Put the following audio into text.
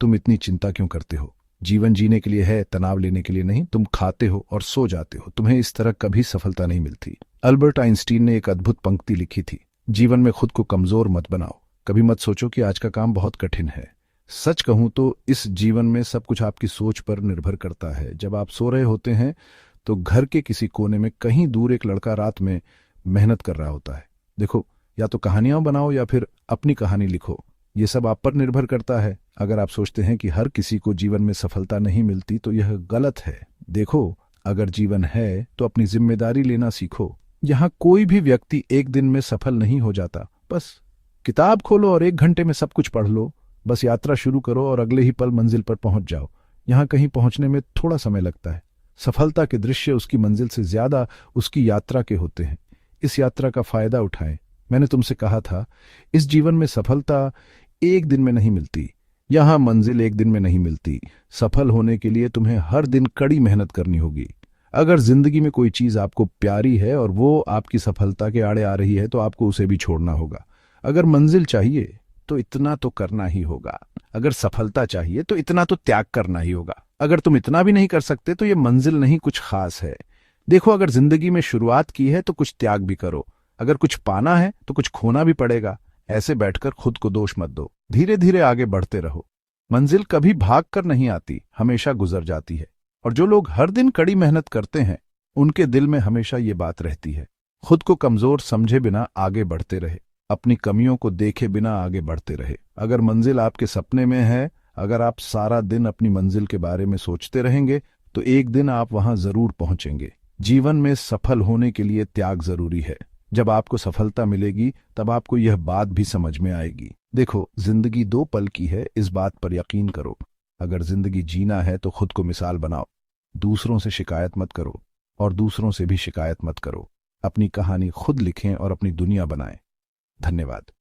तुम इतनी चिंता क्यों करते हो? जीवन जीने के लिए है, तनाव लेने के लिए नहीं। तुम खाते हो और सो जाते हो, तुम्हें इस तरह कभी सफलता नहीं मिलती। अल्बर्ट आइंस्टीन ने एक अद्भुत पंक्ति लिखी थी, जीवन में खुद को कमजोर मत बनाओ। कभी मत सोचो कि आज का काम बहुत कठिन है। सच कहूं तो इस जीवन में सब कुछ आपकी सोच पर निर्भर करता है। जब आप सो रहे होते हैं तो घर के किसी कोने में कहीं दूर एक लड़का रात में मेहनत कर रहा होता है। देखो, या तो कहानियां बनाओ या फिर अपनी कहानी लिखो, ये सब आप पर निर्भर करता है। अगर आप सोचते हैं कि हर किसी को जीवन में सफलता नहीं मिलती तो यह गलत है। देखो, अगर जीवन है तो अपनी जिम्मेदारी लेना सीखो। यहाँ कोई भी व्यक्ति एक दिन में सफल नहीं हो जाता। बस किताब खोलो और 1 घंटे में सब कुछ पढ़ लो। बस यात्रा शुरू करो और अगले ही पल मंजिल पर पहुंच जाओ। यहाँ कहीं पहुंचने में थोड़ा समय लगता है। सफलता के दृश्य उसकी मंजिल से ज्यादा उसकी यात्रा के होते हैं। इस यात्रा का फायदा उठाएं। मैंने तुमसे कहा था, इस जीवन में सफलता एक दिन में नहीं मिलती, यहां मंजिल एक दिन में नहीं मिलती। सफल होने के लिए तुम्हें हर दिन कड़ी मेहनत करनी होगी। अगर जिंदगी में कोई चीज आपको प्यारी है और वो आपकी सफलता के आड़े आ रही है तो आपको उसे भी छोड़ना होगा। अगर मंजिल चाहिए तो इतना तो करना ही होगा। अगर सफलता चाहिए तो इतना तो त्याग करना ही होगा। अगर तुम इतना भी नहीं कर सकते तो ये मंजिल नहीं, कुछ खास है। देखो, अगर जिंदगी में शुरुआत की है तो कुछ त्याग भी करो। अगर कुछ पाना है तो कुछ खोना भी पड़ेगा। ऐसे बैठकर खुद को दोष मत दो, धीरे धीरे आगे बढ़ते रहो। मंजिल कभी भाग कर नहीं आती, हमेशा गुजर जाती है। और जो लोग हर दिन कड़ी मेहनत करते हैं उनके दिल में हमेशा ये बात रहती है, खुद को कमजोर समझे बिना आगे बढ़ते रहे, अपनी कमियों को देखे बिना आगे बढ़ते रहे। अगर मंजिल आपके सपने में है, अगर आप सारा दिन अपनी मंजिल के बारे में सोचते रहेंगे तो एक दिन आप वहां जरूर पहुंचेंगे। जीवन में सफल होने के लिए त्याग जरूरी है। जब आपको सफलता मिलेगी तब आपको यह बात भी समझ में आएगी। देखो, जिंदगी 2 पल की है, इस बात पर यकीन करो। अगर जिंदगी जीना है तो खुद को मिसाल बनाओ। दूसरों से शिकायत मत करो और दूसरों से भी शिकायत मत करो। अपनी कहानी खुद लिखें और अपनी दुनिया बनाएं। धन्यवाद।